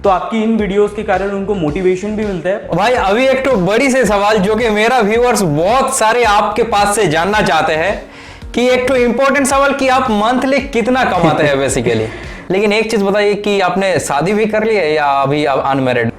तो आपकी इन वीडियोस के कारण उनको मोटिवेशन भी मिलता है। भाई अभी एक तो बड़ी से सवाल जो कि मेरा व्यूअर्स बहुत सारे आपके पास से जानना चाहते हैं कि एक तो इंपॉर्टेंट सवाल कि आप मंथली कितना कमाते हैं बेसिकली। लेकिन एक चीज बताइए कि आपने शादी भी कर ली है या अभी अनमैरिड?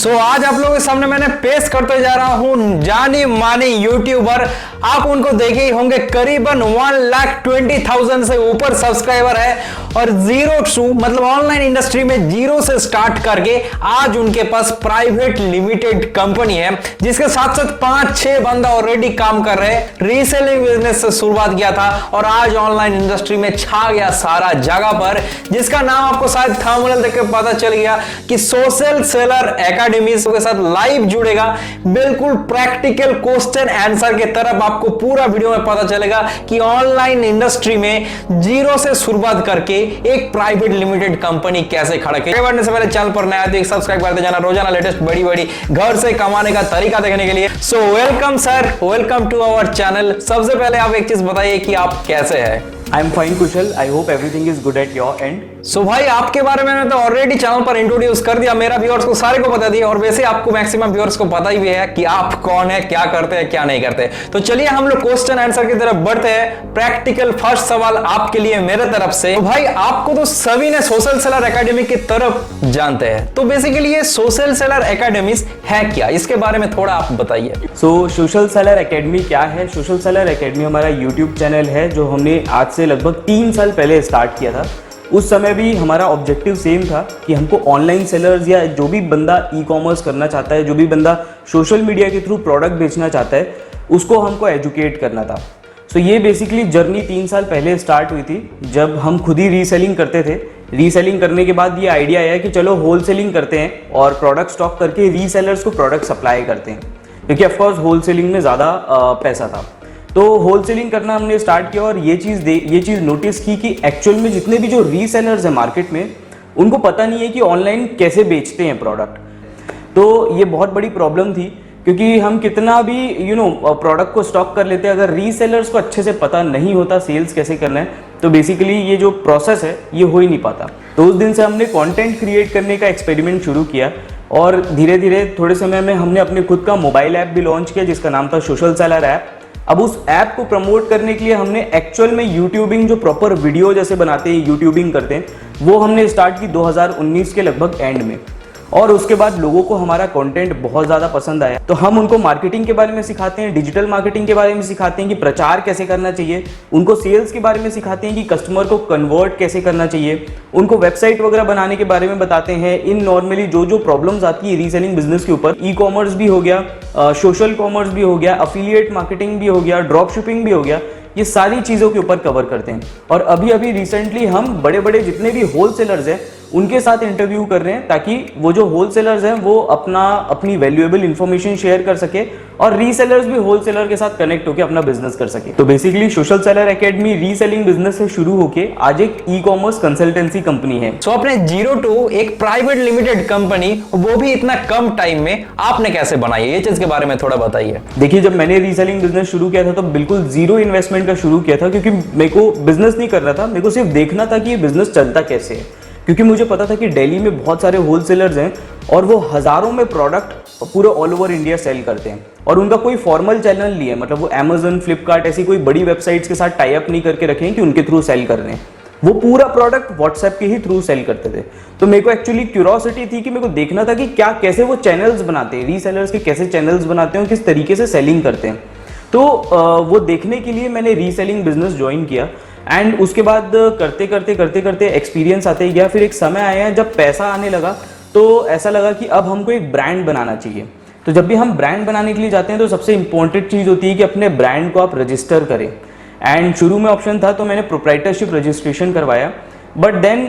आज आप लोगों के सामने मैंने पेश करते जा रहा हूं जानी मानी यूट्यूबर। आप उनको देखे ही होंगे, करीबन 1,20,000 से ऊपर सब्सक्राइबर है और जीरो टू मतलब ऑनलाइन इंडस्ट्री में जीरो से स्टार्ट करके आज उनके पास प्राइवेट लिमिटेड कंपनी है जिसके साथ साथ 5-6 बंदा ऑलरेडी काम कर रहे हैं। रीसेलिंग बिजनेस से शुरुआत किया था और आज ऑनलाइन इंडस्ट्री में छा गया सारा जगह पर, जिसका नाम आपको शायद थंबनेल देख के पता चल गया कि सोशल सेलर एकेडमी के साथ लाइव जुड़ेगा। बिल्कुल प्रैक्टिकल क्वेश्चन आंसर के तरफ आपको पूरा वीडियो में पता चलेगा कि ऑनलाइन इंडस्ट्री में जीरो से शुरुआत करके एक प्राइवेट लिमिटेड कंपनी कैसे खड़ा की। बढ़ने से पहले चैनल पर नया तो सब्सक्राइब करते जाना, रोजाना लेटेस्ट बड़ी बड़ी घर से कमाने का तरीका देखने के लिए। So welcome sir, welcome to our channel. सबसे पहले आप एक चीज बताइए कि आप कैसे हैं? I am fine Kushal, I hope everything is good at your end. So भाई आपके बारे में मैंने तो ऑलरेडी चैनल पर इंट्रोड्यूस कर दिया, मेरा व्यूअर्स को सारे को बता दिया और वैसे आपको मैक्सिमम व्यूअर्स को पता ही भी है कि आप कौन है, क्या करते हैं, क्या नहीं करते। तो चलिए हम लोग क्वेश्चन आंसर की तरफ बढ़ते हैं। प्रैक्टिकल फर्स्ट सवाल आपके लिए मेरे तरफ से। तो भाई आपको तो सभी ने सोशल सेलर एकेडमी की तरफ जानते हैं, तो बेसिकली ये सोशल सेलर एकेडमी है क्या, इसके बारे में थोड़ा आप बताइए। सोशल सेलर एकेडमी क्या है? सोशल सेलर एकेडमी हमारा यूट्यूब चैनल है जो हमने आज से लगभग 3 साल पहले स्टार्ट किया था। उस समय भी हमारा ऑब्जेक्टिव सेम था कि हमको ऑनलाइन सेलर्स या जो भी बंदा ई कॉमर्स करना चाहता है, जो भी बंदा सोशल मीडिया के थ्रू प्रोडक्ट बेचना चाहता है, उसको हमको एजुकेट करना था। ये बेसिकली जर्नी 3 साल पहले स्टार्ट हुई थी जब हम खुद ही रीसेलिंग करते थे। रीसेलिंग करने के बाद ये आइडिया आया कि चलो होलसेलिंग करते हैं और प्रोडक्ट स्टॉक करके रीसेलर्स को प्रोडक्ट सप्लाई करते हैं, क्योंकि ऑफकोर्स होलसेलिंग में ज़्यादा पैसा था। तो होलसेलिंग करना हमने स्टार्ट किया और ये चीज़ नोटिस की कि एक्चुअल में जितने भी जो रीसेलर्स हैं मार्केट में, उनको पता नहीं है कि ऑनलाइन कैसे बेचते हैं प्रोडक्ट। तो ये बहुत बड़ी प्रॉब्लम थी, क्योंकि हम कितना भी प्रोडक्ट को स्टॉक कर लेते हैं, अगर रीसेलर्स को अच्छे से पता नहीं होता सेल्स कैसे करना है, तो बेसिकली ये जो प्रोसेस है ये हो ही नहीं पाता। तो उस दिन से हमने कंटेंट क्रिएट करने का एक्सपेरिमेंट शुरू किया और धीरे धीरे थोड़े समय में हमने अपने खुद का मोबाइल ऐप भी लॉन्च किया जिसका नाम था सोशल सेलर ऐप। अब उस ऐप को प्रमोट करने के लिए हमने एक्चुअल में यूट्यूबिंग, जो प्रॉपर वीडियो जैसे बनाते हैं, यूट्यूबिंग करते हैं, वो हमने स्टार्ट की 2019 के लगभग एंड में। और उसके बाद लोगों को हमारा कंटेंट बहुत ज़्यादा पसंद आया, तो हम उनको मार्केटिंग के बारे में सिखाते हैं, डिजिटल मार्केटिंग के बारे में सिखाते हैं कि प्रचार कैसे करना चाहिए, उनको सेल्स के बारे में सिखाते हैं कि कस्टमर को कन्वर्ट कैसे करना चाहिए, उनको वेबसाइट वगैरह बनाने के बारे में बताते हैं। इन नॉर्मली जो प्रॉब्लम्स आती है रीसेलिंग बिजनेस के ऊपर, ई कॉमर्स भी हो गया, सोशल कॉमर्स भी हो गया, अफिलिएट मार्केटिंग भी हो गया, ड्रॉप शिपिंग भी हो गया, ये सारी चीज़ों के ऊपर कवर करते हैं। और अभी रिसेंटली हम बड़े बड़े जितने भी होलसेलर्स हैं उनके साथ इंटरव्यू कर रहे हैं, ताकि वो जो होलसेलर्स हैं वो अपनी वैल्यूएबल इंफॉर्मेशन शेयर कर सके और रीसेलर्स भी होलसेलर के साथ कनेक्ट होकर अपना बिजनेस कर सके। तो basically social seller academy reselling business से शुरू होके आज एक ई कॉमर्स कंसल्टेंसी कंपनी है। अपने जीरो टू एक प्राइवेट लिमिटेड कंपनी, वो भी इतना कम टाइम में आपने कैसे बनाई, ये चीज के बारे में थोड़ा बताइए। देखिए, जब मैंने रीसेलिंग बिजनेस शुरू किया था तो बिल्कुल जीरो इन्वेस्टमेंट का शुरू किया था, क्योंकि मेरे को बिजनेस नहीं करना था, मेरे को सिर्फ देखना था कि ये बिजनेस चलता कैसे है। क्योंकि मुझे पता था कि दिल्ली में बहुत सारे होलसेलर्स हैं और वो हज़ारों में प्रोडक्ट पूरे ऑल ओवर इंडिया सेल करते हैं और उनका कोई फॉर्मल चैनल नहीं है, मतलब वो अमेजन, फ्लिपकार्ट ऐसी कोई बड़ी वेबसाइट्स के साथ टाई अप नहीं करके रखे हैं कि उनके थ्रू सेल कर रहे हैं। वो पूरा प्रोडक्ट व्हाट्सएप के ही थ्रू सेल करते थे। तो मेरे को एक्चुअली क्यूरोसिटी थी कि मेरे को देखना था कि कैसे वो चैनल्स बनाते हैं, रीसेलर्स के कैसे चैनल्स बनाते हैं, किस तरीके से सेलिंग करते हैं। तो वो देखने के लिए मैंने रीसेलिंग बिजनेस ज्वाइन किया एंड उसके बाद करते करते एक्सपीरियंस आते गया। फिर एक समय आया जब पैसा आने लगा तो ऐसा लगा कि अब हमको एक ब्रांड बनाना चाहिए। तो जब भी हम ब्रांड बनाने के लिए जाते हैं तो सबसे इंपॉर्टेंट चीज़ होती है कि अपने ब्रांड को आप रजिस्टर करें। एंड शुरू में ऑप्शन था तो मैंने प्रोप्राइटरशिप रजिस्ट्रेशन करवाया, बट देन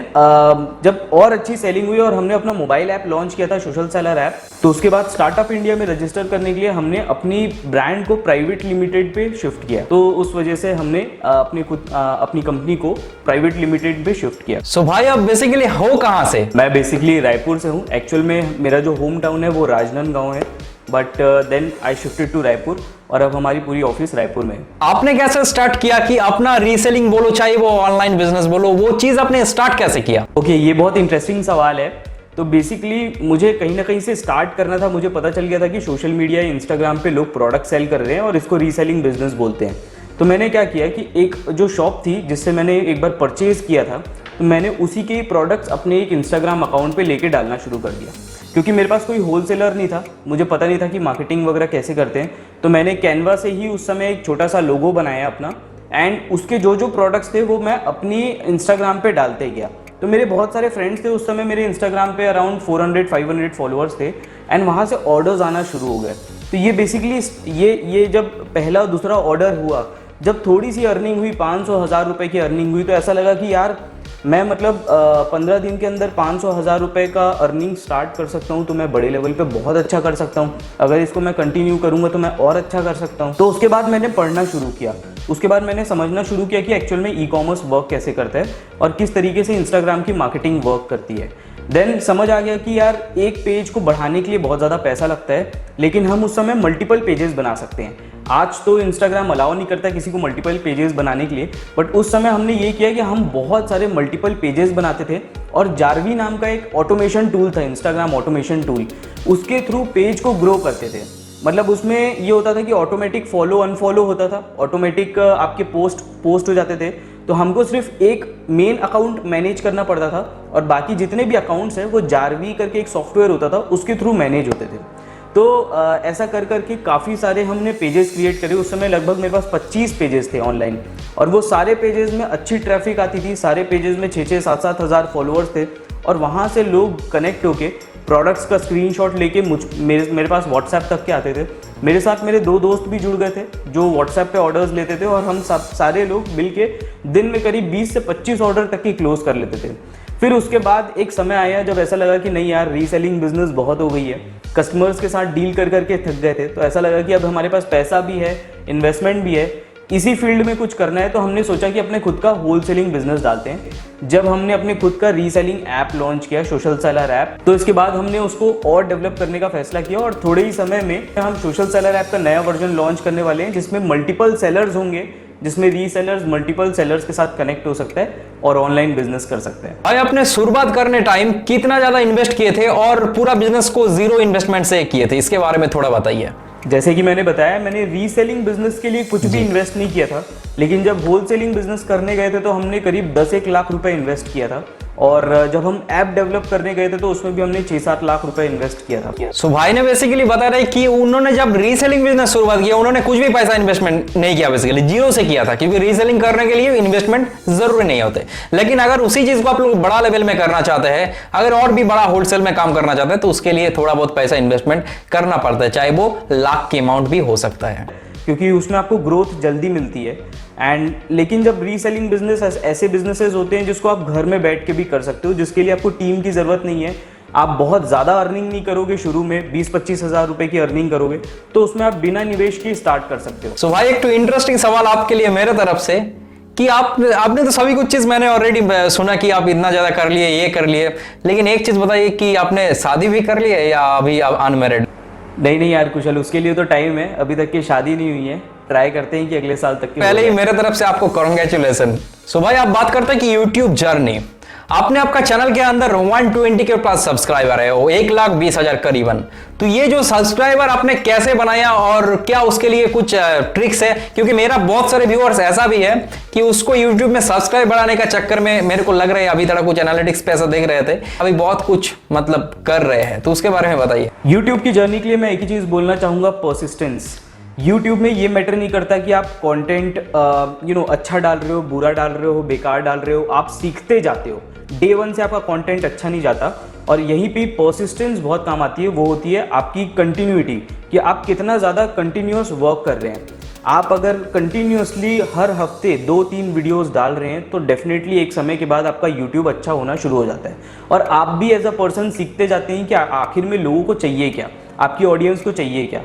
जब और अच्छी सेलिंग हुई और हमने अपना मोबाइल ऐप लॉन्च किया था सोशल सेलर ऐप, तो उसके बाद स्टार्टअप इंडिया में रजिस्टर करने के लिए हमने अपनी ब्रांड को प्राइवेट लिमिटेड पे शिफ्ट किया। तो उस वजह से हमने अपनी कंपनी को प्राइवेट लिमिटेड पे शिफ्ट किया। भाई आप बेसिकली हो कहाँ से? मैं बेसिकली रायपुर से हूँ। एक्चुअल में मेरा जो होम टाउन है वो राजनांदगांव है, but then I shifted to Raipur और अब हमारी पूरी ऑफिस रायपुर में है। आपने कैसे स्टार्ट किया कि अपना रीसेलिंग बोलो चाहे वो ऑनलाइन बिजनेस बोलो, वो चीज आपने स्टार्ट कैसे किया? ओके, ये बहुत इंटरेस्टिंग सवाल है। तो बेसिकली मुझे कहीं ना कहीं से स्टार्ट करना था। मुझे पता चल गया था कि सोशल मीडिया इंस्टाग्राम पे लोग प्रोडक्ट सेल कर रहे हैं और इसको रीसेलिंग बिजनेस बोलते हैं। तो मैंने क्या किया कि एक जो शॉप थी जिससे मैंने एक बार परचेज़ किया था, तो मैंने उसी के प्रोडक्ट्स अपने एक इंस्टाग्राम अकाउंट पे लेके डालना शुरू कर दिया। क्योंकि मेरे पास कोई होलसेलर नहीं था, मुझे पता नहीं था कि मार्केटिंग वगैरह कैसे करते हैं। तो मैंने कैनवा से ही उस समय एक छोटा सा लोगो बनाया अपना, एंड उसके जो जो प्रोडक्ट्स थे वो मैं अपनी इंस्टाग्राम पे डालते गया। तो मेरे बहुत सारे फ्रेंड्स थे उस समय, मेरे इंस्टाग्राम पे अराउंड 400-500 फॉलोअर्स थे, एंड वहाँ से ऑर्डर्स आना शुरू हो गए। तो ये बेसिकली ये जब पहला दूसरा ऑर्डर हुआ, जब थोड़ी सी अर्निंग हुई, 500-1000 रुपये की अर्निंग हुई, तो ऐसा लगा कि यार मैं मतलब 15 दिन के अंदर 500-1000 रुपये का अर्निंग स्टार्ट कर सकता हूँ, तो मैं बड़े लेवल पे बहुत अच्छा कर सकता हूँ। अगर इसको मैं कंटिन्यू करूँगा तो मैं और अच्छा कर सकता हूँ। तो उसके बाद मैंने पढ़ना शुरू किया, उसके बाद मैंने समझना शुरू किया कि एक्चुअल में ई कॉमर्स वर्क कैसे करता है और किस तरीके से इंस्टाग्राम की मार्केटिंग वर्क करती है। देन समझ आ गया कि यार एक पेज को बढ़ाने के लिए बहुत ज़्यादा पैसा लगता है, लेकिन हम उस समय मल्टीपल पेजेस बना सकते हैं। आज तो इंस्टाग्राम अलाउ नहीं करता किसी को मल्टीपल पेजेस बनाने के लिए, बट उस समय हमने ये किया कि हम बहुत सारे मल्टीपल पेजेस बनाते थे। और जारवी नाम का एक ऑटोमेशन टूल था, इंस्टाग्राम ऑटोमेशन टूल, उसके थ्रू पेज को ग्रो करते थे। मतलब उसमें ये होता था कि ऑटोमेटिक फॉलो अनफॉलो होता था, ऑटोमेटिक आपके पोस्ट हो जाते थे। तो हमको सिर्फ एक मेन अकाउंट मैनेज करना पड़ता था और बाकी जितने भी अकाउंट्स हैं वो जारवी करके एक सॉफ्टवेयर होता था, उसके थ्रू मैनेज होते थे। तो ऐसा कर करके काफ़ी सारे हमने पेजेस क्रिएट करे। उस समय लगभग मेरे पास 25 पेजेस थे ऑनलाइन, और वो सारे पेजेस में अच्छी ट्रैफिक आती थी। सारे पेजेस में 6-6, 7-7 हज़ार फॉलोअर्स थे, और वहाँ से लोग कनेक्ट होके प्रोडक्ट्स का स्क्रीनशॉट लेके मेरे पास व्हाट्सएप तक के आते थे। मेरे साथ मेरे 2 दोस्त भी जुड़ गए थे जो व्हाट्सएप पे ऑर्डर्स लेते थे, और हम सारे लोग मिल के दिन में करीब 20 से 25 ऑर्डर तक की क्लोज कर लेते थे। फिर उसके बाद एक समय आया जब ऐसा लगा कि नहीं यार, रीसेलिंग बिजनेस बहुत हो गई है, कस्टमर्स के साथ डील कर करके थक गए थे। तो ऐसा लगा कि अब हमारे पास पैसा भी है, इन्वेस्टमेंट भी है, इसी फील्ड में कुछ करना है। तो हमने सोचा कि अपने खुद का होलसेलिंग बिजनेस डालते हैं। जब हमने अपने खुद का रीसेलिंग ऐप लॉन्च किया, सोशल सेलर ऐप, तो इसके बाद हमने उसको और डेवलप करने का फैसला किया, और थोड़े ही समय में हम सोशल सेलर ऐप का नया वर्जन लॉन्च करने वाले हैं, जिसमें मल्टीपल सेलर्स होंगे, जिसमें रीसेलर्स मल्टीपल सेलर्स के साथ कनेक्ट हो सकता है और ऑनलाइन बिजनेस कर सकते हैं। भाई, आपने शुरुआत करने टाइम कितना ज्यादा इन्वेस्ट किए थे और पूरा बिजनेस को जीरो इन्वेस्टमेंट से किए थे, इसके बारे में थोड़ा बताइए। जैसे कि मैंने बताया, मैंने रीसेलिंग बिजनेस के लिए कुछ भी इन्वेस्ट नहीं किया था, लेकिन जब होलसेलिंग बिजनेस करने गए थे तो हमने करीब 10-1 लाख रुपए इन्वेस्ट किया था। और जब हम ऐप डेवलप करने गए थे तो उसमें भी हमने 6-7 लाख रुपए इन्वेस्ट किया था। सो भाई ने बेसिकली बता रहे कि उन्होंने जब रीसेलिंग बिजनेस शुरुआत किया, उन्होंने कुछ भी पैसा इन्वेस्टमेंट नहीं किया, बेसिकली जीरो से किया था, क्योंकि रीसेलिंग करने के लिए इन्वेस्टमेंट जरूरी नहीं होते। लेकिन अगर उसी चीज को आप लोग बड़ा लेवल में करना चाहते हैं, अगर और भी बड़ा होलसेल में काम करना चाहते हैं, तो उसके लिए थोड़ा बहुत पैसा इन्वेस्टमेंट करना पड़ता है, चाहे वो लाख की अमाउंट भी हो सकता है, क्योंकि उसमें आपको ग्रोथ जल्दी मिलती है। एंड लेकिन जब रीसेलिंग बिजनेस ऐसे बिजनेसेस होते हैं जिसको आप घर में बैठ के भी कर सकते हो, जिसके लिए आपको टीम की ज़रूरत नहीं है, आप बहुत ज़्यादा अर्निंग नहीं करोगे, शुरू में 20-25 हज़ार रुपए की अर्निंग करोगे, तो उसमें आप बिना निवेश के स्टार्ट कर सकते हो। सो भाई, एक तो इंटरेस्टिंग सवाल आपके लिए मेरे तरफ से कि आपने तो सभी कुछ चीज मैंने ऑलरेडी सुना कि आप इतना ज्यादा कर लिए, ये कर लिए, लेकिन एक चीज बताइए कि आपने शादी भी कर ली है या अभी आप अनमैरिड? नहीं यार कुशल, उसके लिए तो टाइम है, अभी तक की शादी नहीं हुई है, ट्राई करते हैं कि अगले साल तक की। पहले ही मेरे तरफ से आपको कांग्रेचुलेशन। सो भाई, आप बात करते हैं कि यूट्यूब जर्नी, आपने आपका चैनल के अंदर 120 के पास सब्सक्राइबर है, 1,20,000 करीबन। तो ये जो सब्सक्राइबर आपने कैसे बनाया और क्या उसके लिए कुछ ट्रिक्स है? क्योंकि मेरा बहुत सारे व्यूअर्स ऐसा भी है कि उसको यूट्यूब में सब्सक्राइब बढ़ाने का चक्कर में मेरे को लग रहा है, अभी तक कुछ एनालिटिक्स पे ऐसा देख रहे थे, अभी बहुत कुछ मतलब कर रहे हैं, तो उसके बारे में बताइए। यूट्यूब की जर्नी के लिए मैं एक ही चीज बोलना चाहूंगा, परसिस्टेंस। यूट्यूब में ये मैटर नहीं करता कि आप कंटेंट अच्छा डाल रहे हो, बुरा डाल रहे हो, बेकार डाल रहे हो, आप सीखते जाते हो। डे 1 से आपका कंटेंट अच्छा नहीं जाता, और यहीं पे परसिस्टेंस बहुत काम आती है। वो होती है आपकी कंटिन्यूटी, कि आप कितना ज़्यादा कंटिन्यूस वर्क कर रहे हैं। आप अगर कंटिन्यूसली हर हफ्ते 2-3 वीडियोस डाल रहे हैं तो डेफिनेटली एक समय के बाद आपका यूट्यूब अच्छा होना शुरू हो जाता है, और आप भी एज अ पर्सन सीखते जाते हैं कि आखिर में लोगों को चाहिए क्या, आपकी ऑडियंस को चाहिए क्या।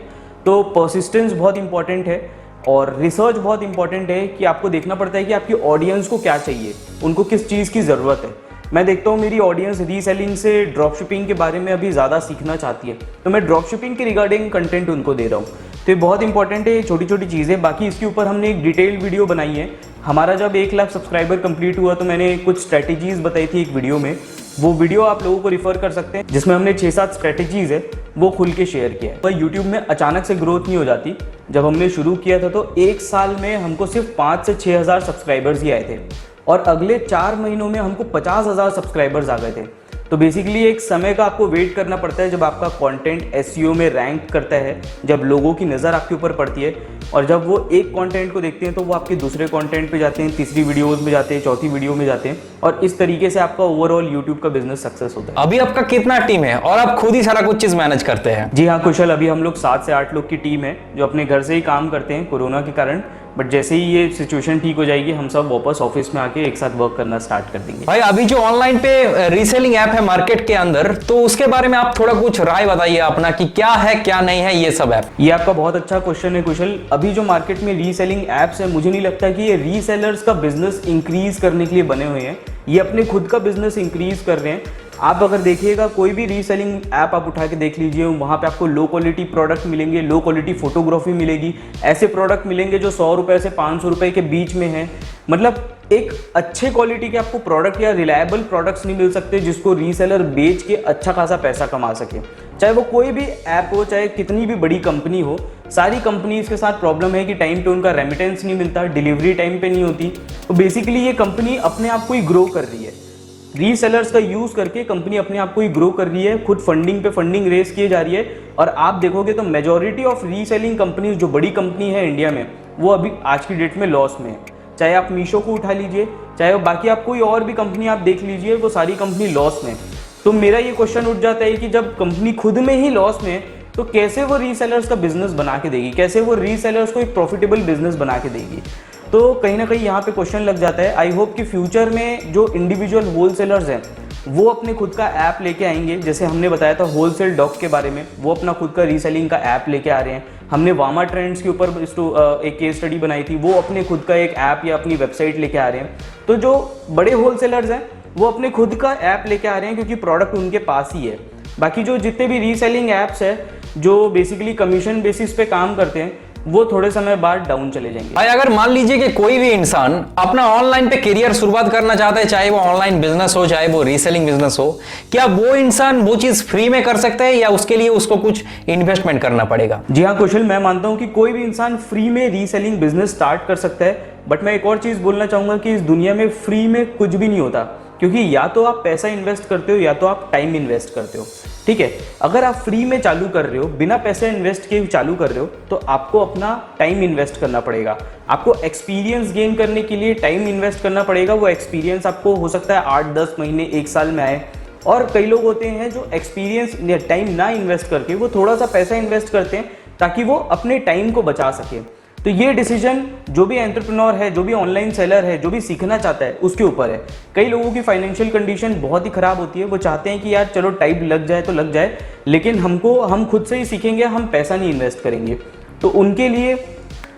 तो परसिस्टेंस बहुत इंपॉर्टेंट है, और रिसर्च बहुत इंपॉर्टेंट है कि आपको देखना पड़ता है कि आपकी ऑडियंस को क्या चाहिए, उनको किस चीज़ की ज़रूरत है। मैं देखता हूँ मेरी ऑडियंस रीसेलिंग से ड्रॉप शिपिंग के बारे में अभी ज़्यादा सीखना चाहती है, तो मैं ड्रॉप शिपिंग के रिगार्डिंग कंटेंट उनको दे रहा हूँ। तो ये बहुत इंपॉर्टेंट है, छोटी छोटी चीज़ें। बाकी इसके ऊपर हमने एक डिटेल्ड वीडियो बनाई है। हमारा जब 1 लाख सब्सक्राइबर कंप्लीट हुआ तो मैंने कुछ स्ट्रैटेजीज़ बताई थी एक वीडियो में। वो वीडियो आप लोगों को रिफ़र कर सकते हैं, जिसमें हमने 6-7 स्ट्रैटेजीज़ है वो खुल के शेयर किया है। पर यूट्यूब में अचानक से ग्रोथ नहीं हो जाती। जब हमने शुरू किया था तो 1 साल में हमको सिर्फ 5 से 6 हज़ार सब्सक्राइबर्स ही आए थे और अगले 4 महीनों में हमको 50,000 सब्सक्राइबर्स आ गए थे। तो बेसिकली एक समय का आपको वेट करना पड़ता है जब आपका कंटेंट एसईओ में रैंक करता है, जब लोगों की नज़र आपके ऊपर पड़ती है और जब वो एक कंटेंट को देखते हैं तो वो आपके दूसरे कंटेंट पे जाते हैं, तीसरी वीडियोस में जाते हैं, चौथी वीडियो में जाते हैं और इस तरीके से आपका ओवरऑल यूट्यूब का बिजनेस सक्सेस होता है। अभी आपका कितना टीम है और आप खुद ही सारा कुछ चीज मैनेज करते हैं? जी हाँ कुशल, अभी हम लोग 7 से 8 लोग की टीम है जो अपने घर से ही काम करते हैं कोरोना के कारण। बट जैसे ही ये सिचुएशन ठीक हो जाएगी हम सब वापस ऑफिस में आके एक साथ वर्क करना स्टार्ट कर देंगे। भाई अभी जो ऑनलाइन पे रीसेलिंग ऐप है मार्केट के अंदर, तो उसके बारे में आप थोड़ा कुछ राय बताइए अपना कि क्या है क्या नहीं है ये सब ऐप। ये आपका बहुत अच्छा क्वेश्चन है कुशल। अभी जो मार्केट में रीसेलिंग ऐप्स है, मुझे नहीं लगता कि ये रीसेलर्स का बिजनेस इंक्रीज करने के लिए बने हुए हैं। ये अपने खुद का बिजनेस इंक्रीज कर रहे हैं। आप अगर देखिएगा कोई भी रीसेलिंग ऐप आप उठा के देख लीजिए, वहाँ पे आपको लो क्वालिटी प्रोडक्ट मिलेंगे, लो क्वालिटी फोटोग्राफी मिलेगी, ऐसे प्रोडक्ट मिलेंगे जो 100 रुपये से 500 रुपये के बीच में है। मतलब एक अच्छे क्वालिटी के आपको प्रोडक्ट या रिलायबल प्रोडक्ट्स नहीं मिल सकते जिसको रीसेलर बेच के अच्छा खासा पैसा कमा सके। चाहे वो कोई भी ऐप हो, चाहे कितनी भी बड़ी कंपनी हो, सारी कंपनीज के साथ प्रॉब्लम है कि टाइम पे उनका रेमिटेंस नहीं मिलता, डिलीवरी टाइम पे नहीं होती। तो बेसिकली ये कंपनी अपने आप को ही ग्रो कर रही है। रीसेलर्स का यूज़ करके कंपनी अपने आप को ही ग्रो कर रही है, खुद फंडिंग पे फंडिंग रेस किए जा रही है। और आप देखोगे तो मेजॉरिटी ऑफ रीसेलिंग कंपनीज जो बड़ी कंपनी है इंडिया में, वो अभी आज की डेट में लॉस में है। चाहे आप मीशो को उठा लीजिए, चाहे बाकी आप कोई और भी कंपनी आप देख लीजिए, वो सारी कंपनी लॉस में। तो मेरा ये क्वेश्चन उठ जाता है कि जब कंपनी खुद में ही लॉस में है तो कैसे वो रीसेलर्स का बिजनेस बना के देगी, कैसे वो रीसेलर्स को एक प्रॉफिटेबल बिजनेस बना के देगी। तो कहीं ना कहीं यहाँ पे क्वेश्चन लग जाता है। आई होप कि फ्यूचर में जो इंडिविजुअल होलसेलर्स हैं वो अपने खुद का ऐप लेके आएंगे। जैसे हमने बताया था होलसेल डॉग के बारे में, वो अपना खुद का रीसेलिंग का ऐप लेके आ रहे हैं। हमने वामा ट्रेंड्स के ऊपर एक केस स्टडी बनाई थी, वो अपने खुद का एक ऐप या अपनी वेबसाइट लेके आ रहे हैं। तो जो बड़े होलसेलर्स हैं वो अपने खुद का ऐप लेके आ रहे हैं क्योंकि प्रोडक्ट उनके पास ही है। बाकी जो जितने भी रीसेलिंग ऐप्स है जो बेसिकली कमीशन बेसिस पे काम करते हैं, वो थोड़े समय बाद डाउन चले जाएंगे। भाई अगर मान लीजिए कि कोई भी इंसान अपना ऑनलाइन पे करियर शुरुआत करना चाहता है, चाहे वो ऑनलाइन बिजनेस हो चाहे वो रीसेलिंग बिजनेस हो, क्या वो इंसान वो चीज फ्री में कर सकता है या उसके लिए उसको कुछ इन्वेस्टमेंट करना पड़ेगा? जी हाँ कुशल, मैं मानता हूँ कि कोई भी इंसान फ्री में रीसेलिंग बिजनेस स्टार्ट कर सकता है। बट मैं एक और चीज़ बोलना चाहूँगा कि इस दुनिया में फ्री में कुछ भी नहीं होता, क्योंकि या तो आप पैसा इन्वेस्ट करते हो या तो आप टाइम इन्वेस्ट करते हो। ठीक है, अगर आप फ्री में चालू कर रहे हो, बिना पैसे इन्वेस्ट किए चालू कर रहे हो, तो आपको अपना टाइम इन्वेस्ट करना पड़ेगा। आपको एक्सपीरियंस गेन करने के लिए टाइम इन्वेस्ट करना पड़ेगा। वो एक्सपीरियंस आपको हो सकता है 8-10 महीने 1 साल में आए। और कई लोग होते हैं जो एक्सपीरियंस या टाइम ना इन्वेस्ट करके वो थोड़ा सा पैसा इन्वेस्ट करते हैं ताकि वो अपने टाइम को बचा सके। तो ये डिसीजन जो भी एंटरप्रेन्योर है, जो भी ऑनलाइन सेलर है, जो भी सीखना चाहता है उसके ऊपर है। कई लोगों की फाइनेंशियल कंडीशन बहुत ही ख़राब होती है, वो चाहते हैं कि यार चलो टाइम लग जाए तो लग जाए, लेकिन हम खुद से ही सीखेंगे, हम पैसा नहीं इन्वेस्ट करेंगे। तो उनके लिए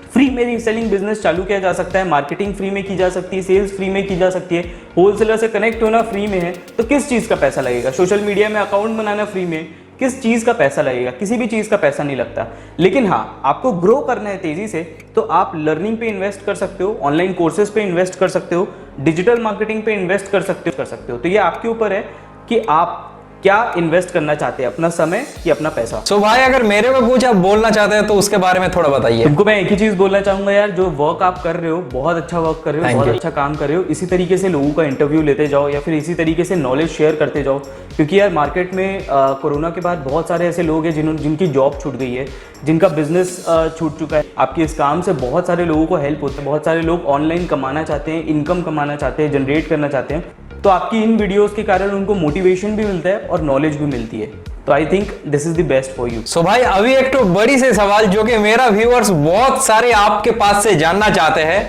फ्री में रीसेलिंग बिजनेस चालू किया जा सकता है, मार्केटिंग फ्री में की जा सकती है, सेल्स फ्री में की जा सकती है, होलसेलर से कनेक्ट होना फ्री में है। तो किस चीज़ का पैसा लगेगा? सोशल मीडिया में अकाउंट बनाना फ्री में, किस चीज़ का पैसा लगेगा? किसी भी चीज़ का पैसा नहीं लगता। लेकिन हाँ, आपको ग्रो करना है तेज़ी से, तो आप लर्निंग पे इन्वेस्ट कर सकते हो, ऑनलाइन कोर्सेज पे इन्वेस्ट कर सकते हो, डिजिटल मार्केटिंग पे इन्वेस्ट कर सकते हो। तो ये आपके ऊपर है कि आप क्या इन्वेस्ट करना चाहते हैं, अपना समय या अपना पैसा। सो भाई अगर मेरे को कुछ आप बोलना चाहते हैं तो उसके बारे में थोड़ा बताइए। तुमको मैं एक ही चीज बोलना चाहूंगा यार, जो वर्क आप कर रहे हो बहुत अच्छा वर्क कर रहे हो, बहुत अच्छा काम कर रहे हो। इसी तरीके से लोगों का इंटरव्यू लेते जाओ या फिर इसी तरीके से नॉलेज शेयर करते जाओ, क्योंकि यार मार्केट में कोरोना के बाद बहुत सारे ऐसे लोग हैं जिनकी जॉब छूट गई है, जिनका बिजनेस छूट चुका है। आपके इस काम से बहुत सारे लोगों को हेल्प होता है, बहुत सारे लोग ऑनलाइन कमाना चाहते हैं, इनकम कमाना चाहते हैं, जनरेट करना चाहते हैं। तो आपकी इन वीडियोस के कारण उनको मोटिवेशन भी मिलता है और नॉलेज भी मिलती है। तो I think this is the best for you. So भाई अभी एक तो बड़ी से सवाल जो कि मेरा व्यूअर्स बहुत सारे आपके पास से जानना चाहते हैं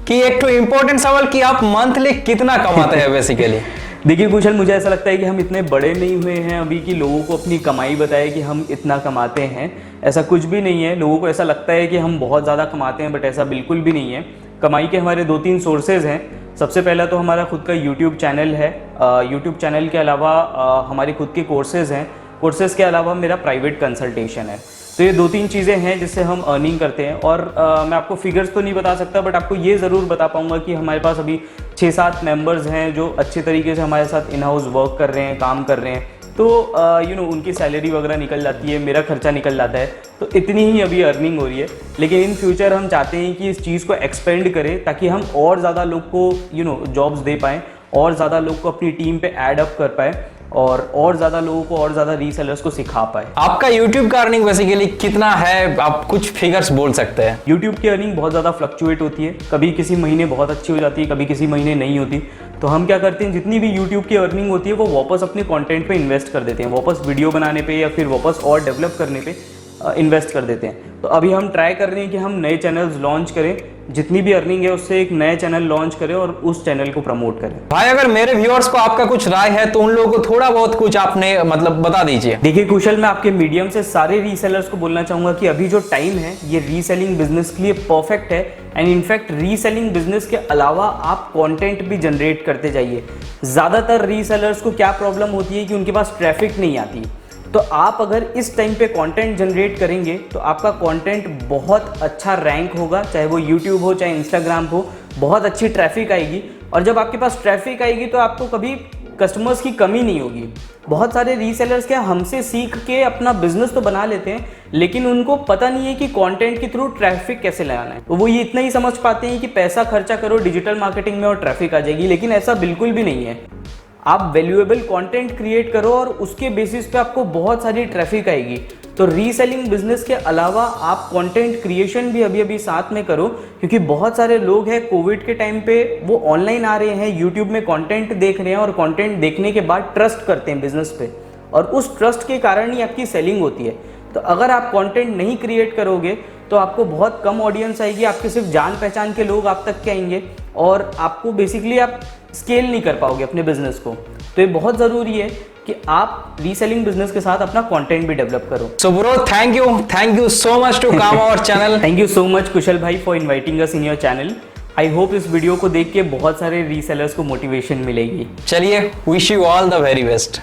कि एक तो इंपॉर्टेंट सवाल कि आप मंथली कितना कमाते हैं बेसिकली। देखिए कुशल, मुझे ऐसा लगता है कि हम इतने बड़े नहीं हुए हैं अभी कि लोगों को अपनी कमाई बताए कि हम इतना कमाते हैं। ऐसा कुछ भी नहीं है। लोगों को ऐसा लगता है कि हम बहुत ज़्यादा कमाते हैं, बट ऐसा बिल्कुल भी नहीं है। कमाई के हमारे 2-3 सोर्सेज हैं। सबसे पहला तो हमारा खुद का यूट्यूब चैनल है। यूट्यूब चैनल के अलावा हमारे खुद के कोर्सेज़ हैं। कोर्सेज़ के अलावा मेरा प्राइवेट कंसल्टेशन है। तो ये 2-3 चीज़ें हैं जिससे हम अर्निंग करते हैं। और मैं आपको फिगर्स तो नहीं बता सकता, बट आपको ये ज़रूर बता पाऊँगा कि हमारे पास अभी 6-7 मेंबर्स हैं जो अच्छे तरीके से हमारे साथ इन हाउस वर्क कर रहे हैं, काम कर रहे हैं। तो उनकी सैलरी वगैरह निकल जाती है, मेरा खर्चा निकल जाता है, तो इतनी ही अभी अर्निंग हो रही है। लेकिन इन फ्यूचर हम चाहते हैं कि इस चीज़ को एक्सपेंड करें ताकि हम और ज़्यादा लोग को जॉब्स दे पाएँ, और ज़्यादा लोग को अपनी टीम पे ऐड अप कर पाए, और ज़्यादा लोगों को और ज़्यादा रीसेलर्स को सिखा पाए। आपका YouTube का अर्निंग बेसिकली कितना है, आप कुछ फिगर्स बोल सकते हैं? YouTube की अर्निंग बहुत ज़्यादा फ्लक्चुएट होती है, कभी किसी महीने बहुत अच्छी हो जाती है, कभी किसी महीने नहीं होती। तो हम क्या करते हैं, जितनी भी YouTube की अर्निंग होती है वो वापस अपने कंटेंट पे इन्वेस्ट कर देते हैं, वापस वीडियो बनाने पे या फिर वापस और डेवलप करने पे इन्वेस्ट कर देते हैं। तो अभी हम ट्राई कर रहे हैं कि हम नए चैनल्स लॉन्च करें, जितनी भी अर्निंग है उससे एक नया चैनल लॉन्च करें और उस चैनल को प्रमोट करें। भाई अगर मेरे व्यूअर्स को आपका कुछ राय है तो उन लोगों को थोड़ा बहुत कुछ आपने मतलब बता दीजिए। देखिए कुशल, मैं आपके मीडियम से सारे रीसेलर्स को बोलना चाहूंगा कि अभी जो टाइम है ये रीसेलिंग बिजनेस के लिए परफेक्ट है। एंड इनफैक्ट रीसेलिंग बिजनेस के अलावा आप कंटेंट भी जनरेट करते जाइए। ज़्यादातर रीसेलर्स को क्या प्रॉब्लम होती है कि उनके पास ट्रैफिक नहीं आती। तो आप अगर इस टाइम पे कंटेंट जनरेट करेंगे तो आपका कंटेंट बहुत अच्छा रैंक होगा, चाहे वो यूट्यूब हो चाहे इंस्टाग्राम हो, बहुत अच्छी ट्रैफिक आएगी। और जब आपके पास ट्रैफिक आएगी तो आपको कभी कस्टमर्स की कमी नहीं होगी। बहुत सारे रीसेलर्स क्या हमसे सीख के अपना बिजनेस तो बना लेते हैं, लेकिन उनको पता नहीं है कि कंटेंट के थ्रू ट्रैफिक कैसे लगाना है। वो ये इतना ही समझ पाते हैं कि पैसा खर्चा करो डिजिटल मार्केटिंग में और ट्रैफिक आ जाएगी, लेकिन ऐसा बिल्कुल भी नहीं है। आप वैल्यूएबल कंटेंट क्रिएट करो और उसके बेसिस पे आपको बहुत सारी ट्रैफिक आएगी। तो रीसेलिंग बिजनेस के अलावा आप कंटेंट क्रिएशन भी अभी साथ में करो, क्योंकि बहुत सारे लोग हैं कोविड के टाइम पे वो ऑनलाइन आ रहे हैं, यूट्यूब में कंटेंट देख रहे हैं और कंटेंट देखने के बाद ट्रस्ट करते हैं बिजनेस पे, और उस ट्रस्ट के कारण ही आपकी सेलिंग होती है। तो अगर आप कंटेंट नहीं क्रिएट करोगे तो आपको बहुत कम ऑडियंस आएगी, आपके सिर्फ जान पहचान के लोग आप तक के आएंगे और आपको बेसिकली आप स्केल नहीं कर पाओगे अपने बिजनेस को। तो ये बहुत ज़रूरी है कि आप रीसेलिंग बिजनेस के साथ अपना कंटेंट भी डेवलप करो। So bro thank you so much to come our channel. Thank you so much Kushal भाई for inviting us in your channel. I hope इस वीडियो को देख के बहुत सारे रीसेलर्स को मोटिवेशन मिलेगी। चलिए, wish you all the very best.